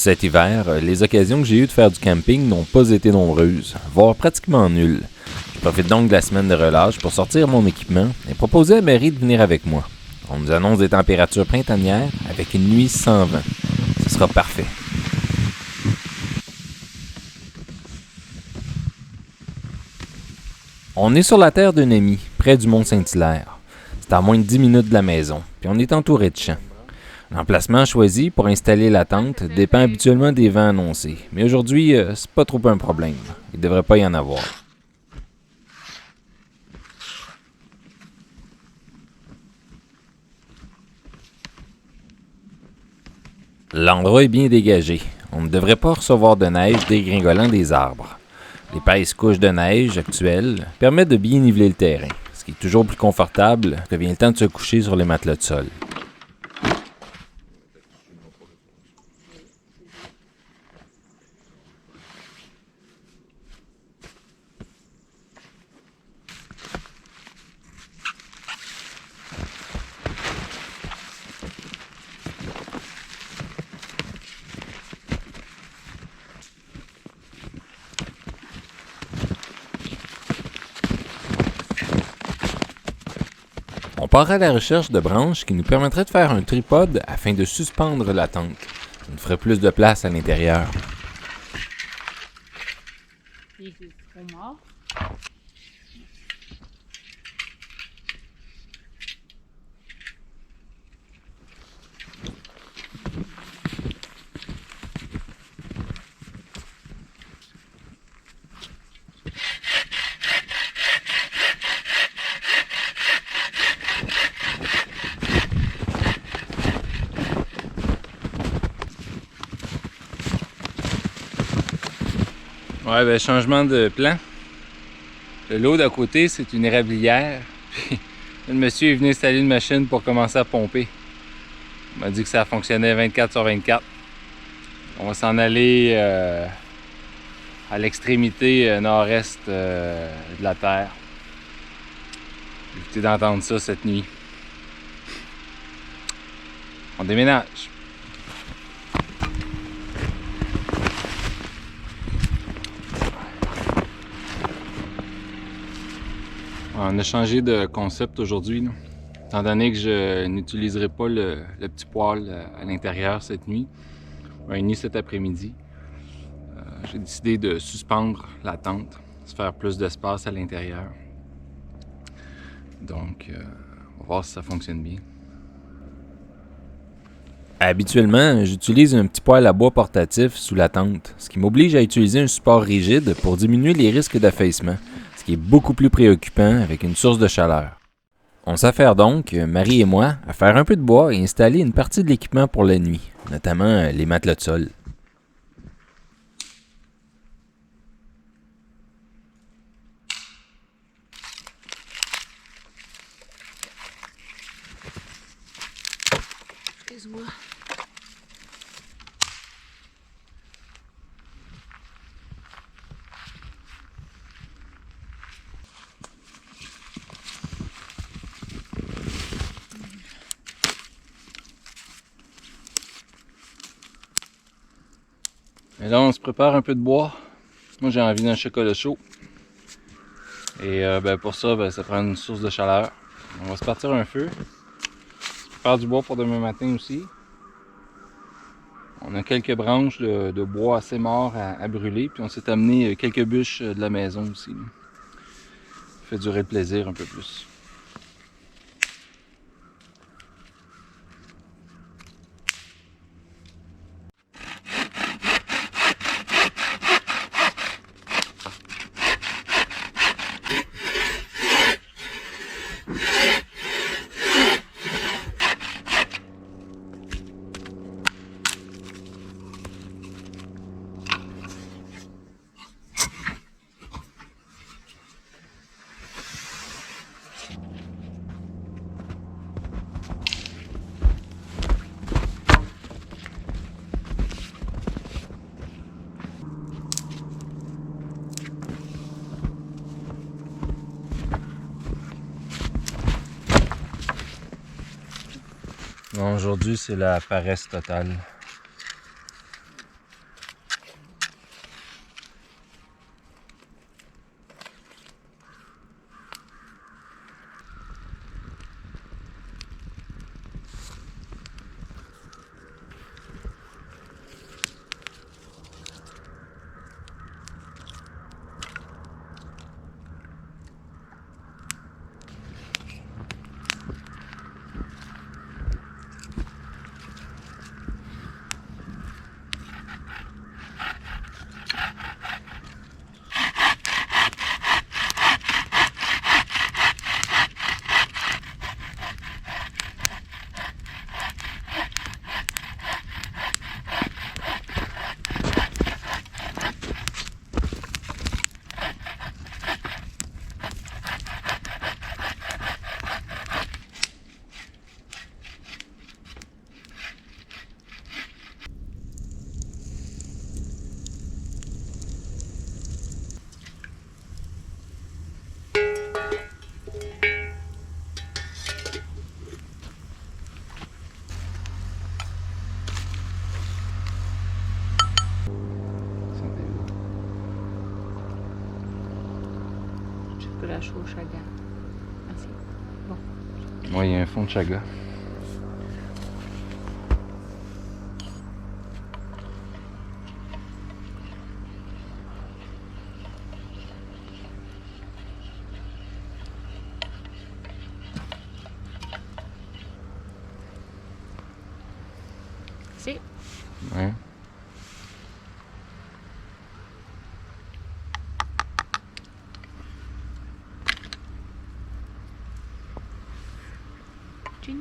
Cet hiver, les occasions que j'ai eues de faire du camping n'ont pas été nombreuses, voire pratiquement nulles. Je profite donc de la semaine de relâche pour sortir mon équipement et proposer à Mary de venir avec moi. On nous annonce des températures printanières avec une nuit sans vent. Ce sera parfait. On est sur la terre d'un ami, près du mont Saint-Hilaire. C'est à moins de 10 minutes de la maison, puis on est entouré de champs. L'emplacement choisi pour installer la tente dépend habituellement des vents annoncés, mais aujourd'hui, c'est pas trop un problème. Il devrait pas y en avoir. L'endroit est bien dégagé. On ne devrait pas recevoir de neige dégringolant des arbres. L'épaisse couche de neige actuelle permet de bien niveler le terrain, ce qui est toujours plus confortable que vient le temps de se coucher sur les matelas de sol. On part à la recherche de branches qui nous permettraient de faire un tripode afin de suspendre la tente. Ça nous ferait plus de place à l'intérieur. Ouais, ben changement de plan. Le lot d'à côté, c'est une érablière. Puis le monsieur est venu installer une machine pour commencer à pomper. Il m'a dit que ça fonctionnait 24 sur 24. On va s'en aller à l'extrémité nord-est de la terre. Évitez d'entendre ça cette nuit. On déménage. On a changé de concept aujourd'hui, étant donné que je n'utiliserai pas le petit poêle à l'intérieur cette nuit, ni cet après-midi. J'ai décidé de suspendre la tente, se faire plus d'espace à l'intérieur. Donc, on va voir si ça fonctionne bien. Habituellement, j'utilise un petit poêle à bois portatif sous la tente, ce qui m'oblige à utiliser un support rigide pour diminuer les risques d'affaissement, ce qui est beaucoup plus préoccupant avec une source de chaleur. On s'affaire donc, Marie et moi, à faire un peu de bois et installer une partie de l'équipement pour la nuit, notamment les matelas de sol. Excuse-moi. Et là, on se prépare un peu de bois. Moi, j'ai envie d'un chocolat chaud. Et pour ça, ça prend une source de chaleur. On va se partir un feu. Faire du bois pour demain matin aussi. On a quelques branches de bois assez morts à brûler. Puis on s'est amené quelques bûches de la maison aussi. Ça fait durer le plaisir un peu plus. Non, aujourd'hui, c'est la paresse totale. peu la chaux chaga. Merci. Bon. Oui, il y a un fond de chaga. Si. Ouais. Tching.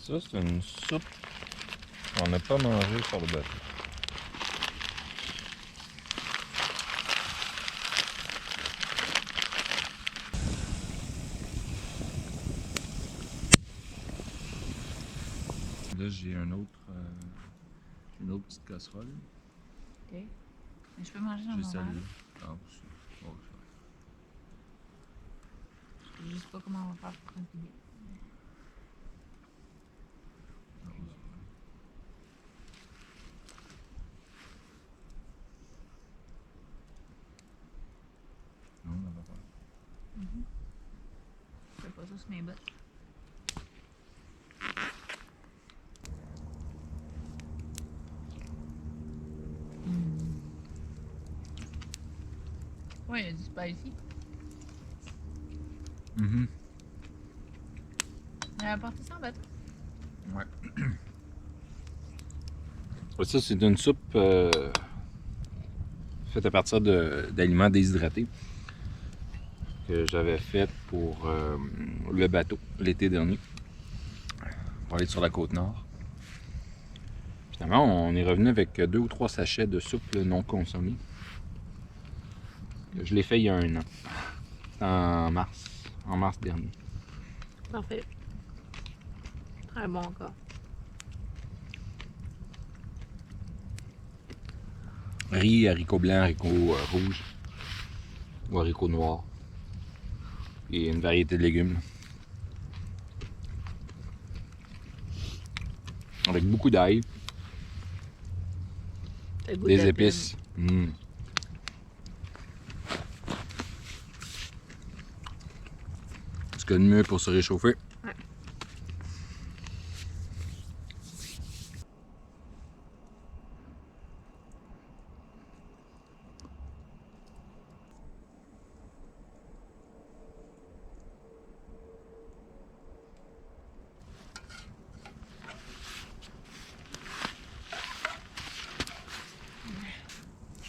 Ça, c'est une soupe qu'on n'a pas mangée sur le bateau. Là, j'ai une autre petite casserole. Ok. Mais je peux manger dans J'ai mon verre. celle-là. Ah, aussi. Oh, Je sais pas comment on va faire pour continuer. non, on va pas. Je fais pas ça sur mes bottes. Ouais, il y a du spicy. Elle a apporté ça en bateau. Ouais. Ça, c'est une soupe faite à partir d'aliments déshydratés que j'avais faite pour le bateau l'été dernier pour aller sur la côte nord. Finalement, on est revenu avec 2 ou 3 sachets de soupe là, non consommée. Je l'ai fait il y a 1 an. En mars dernier. Parfait. Très bon encore. Riz, haricots blancs, haricots rouges ou haricots noirs. Et une variété de légumes. Avec beaucoup d'ail, des épices. Ce qu'il y a de mieux pour se réchauffer. Ouais.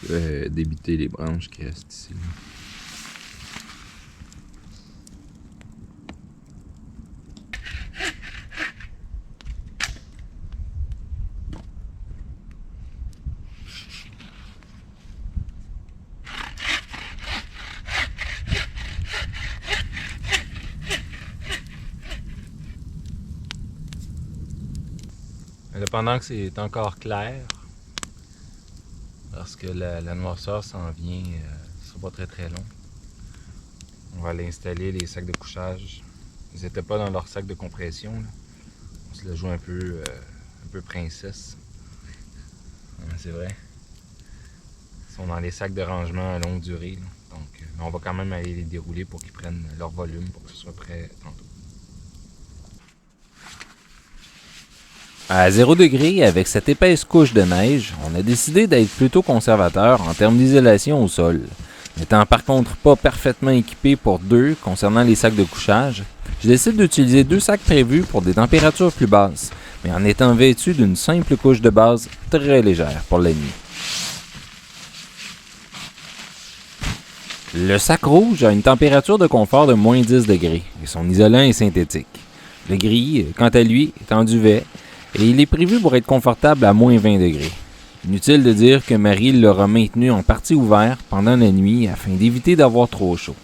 Je vais débiter les branches qui restent ici. Pendant que c'est encore clair, parce que la noirceur s'en vient, ce sera pas très très long. On va aller installer les sacs de couchage. Ils n'étaient pas dans leur sac de compression. Là. On se la joue un peu princesse. C'est vrai. Ils sont dans les sacs de rangement à longue durée. Là. Donc, on va quand même aller les dérouler pour qu'ils prennent leur volume pour que ce soit prêt tantôt. À 0 degré, avec cette épaisse couche de neige, on a décidé d'être plutôt conservateur en termes d'isolation au sol. N'étant par contre pas parfaitement équipé pour 2 concernant les sacs de couchage, je décide d'utiliser 2 sacs prévus pour des températures plus basses, mais en étant vêtu d'une simple couche de base très légère pour la nuit. Le sac rouge a une température de confort de moins 10 degrés et son isolant est synthétique. Le gris, quant à lui, est en duvet et il est prévu pour être confortable à moins 20 degrés. Inutile de dire que Marie l'aura maintenu en partie ouvert pendant la nuit afin d'éviter d'avoir trop chaud.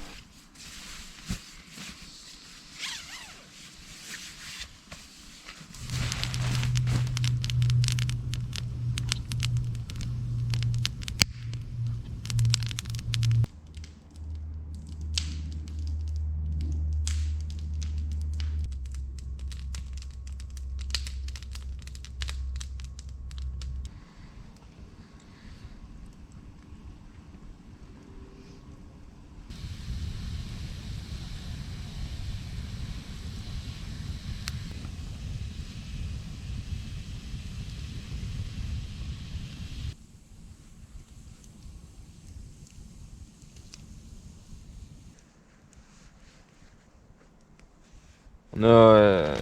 On a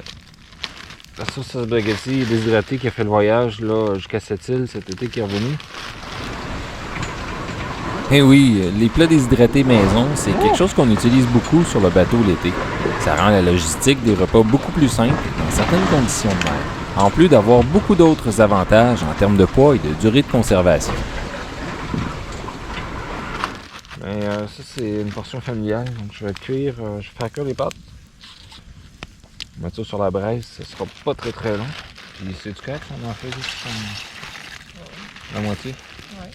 la sauce spaghetti déshydratée qui a fait le voyage là, jusqu'à cette île cet été qui est revenu. Eh oui, les plats déshydratés maison, c'est quelque chose qu'on utilise beaucoup sur le bateau l'été. Ça rend la logistique des repas beaucoup plus simple dans certaines conditions de mer, en plus d'avoir beaucoup d'autres avantages en termes de poids et de durée de conservation. Mais ça, c'est une portion familiale, donc je vais faire cuire les pâtes. Mettre ça sur la braise, ça sera pas très très long. Puis c'est du correct, on en fait juste la moitié. Ouais.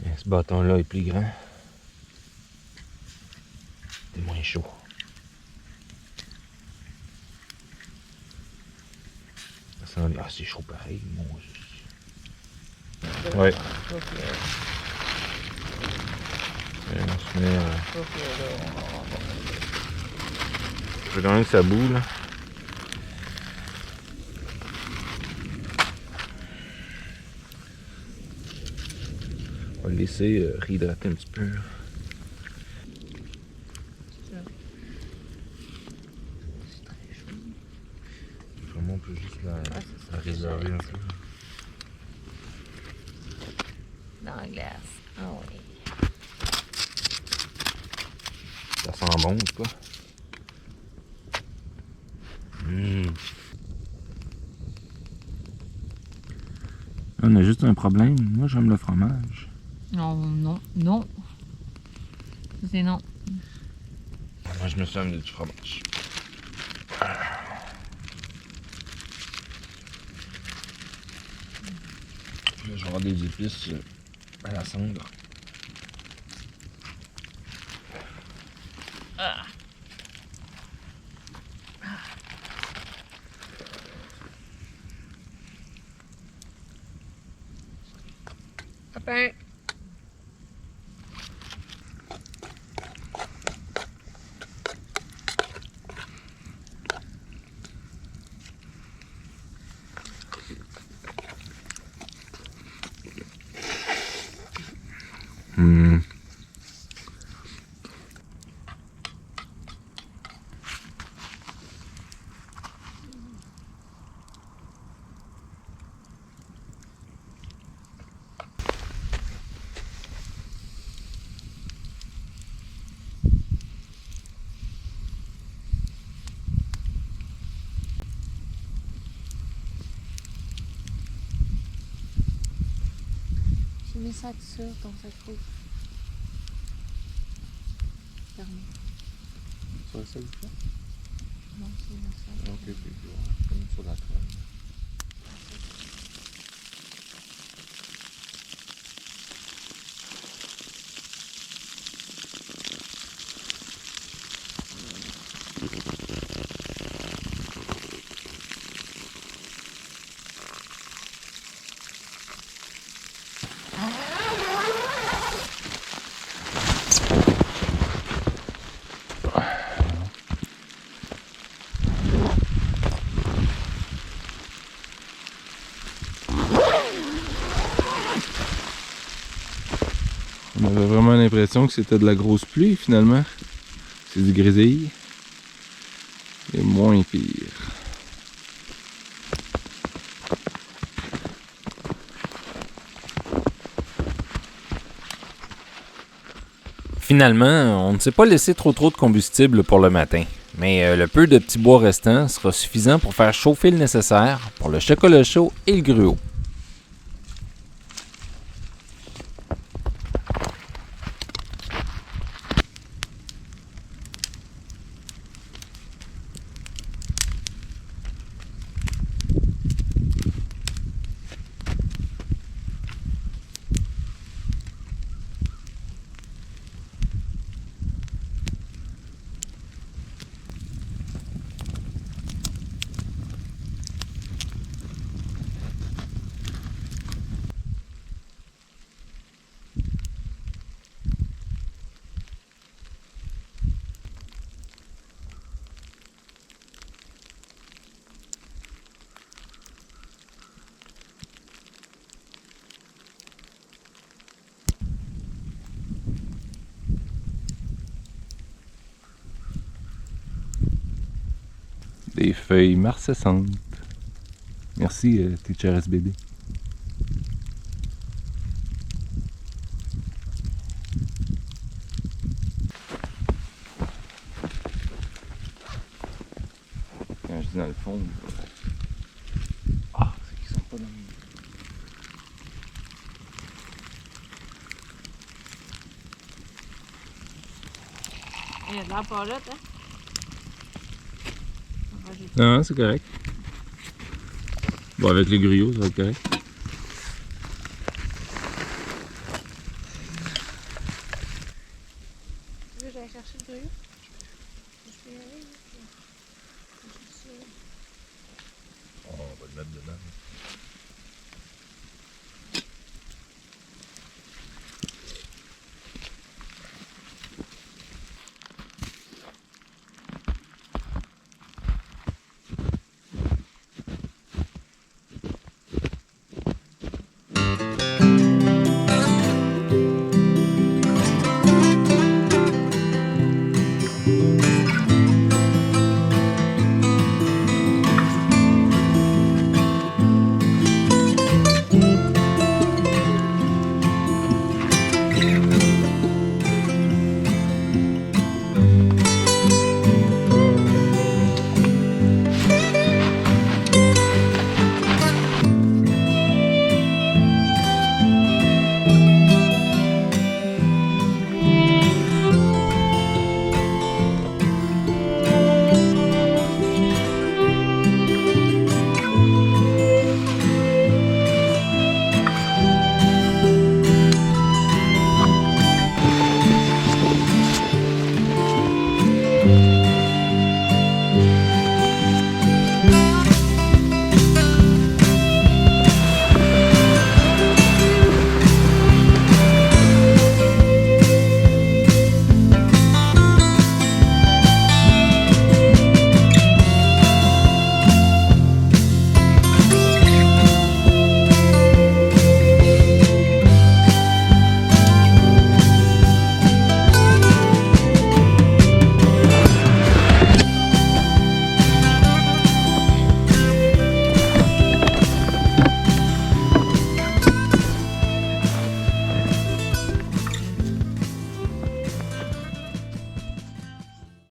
Et ce bâton-là est plus grand. C'est moins chaud. Ah, c'est chaud pareil, mon Dieu. Ouais. Et on se met. Je veux quand même que ça boue là. On va le laisser réhydrater un petit peu. Là. C'est très chaud. Vraiment, on peut juste la réserver un peu. Dans la glace. Ah oui. Ça sent bon, en tout cas. On a juste un problème. Moi, j'aime le fromage. Non. C'est non. Moi, je me suis amené du fromage. Là, je vais avoir des épices à la cendre. Papa. J'ai mis ça sur ton sac rouge. Fermé. Sur le sel du fond? Non, c'est le sac. Ok, comme sur la toile. On avait vraiment l'impression que c'était de la grosse pluie finalement. C'est du grésil. Et moins pire. Finalement, on ne s'est pas laissé trop de combustible pour le matin, mais le peu de petits bois restant sera suffisant pour faire chauffer le nécessaire pour le chocolat chaud et le gruau. Des feuilles marcescentes. Merci, Teacher SBD. Quand je dis dans le fond, c'est qu'ils sont pas dans le... Il y a de la palotte, hein? Non, c'est correct. Bon, avec les griots, ça va être correct. Tu veux que j'aille chercher le gruyot? Je peux y aller, On va le mettre dedans.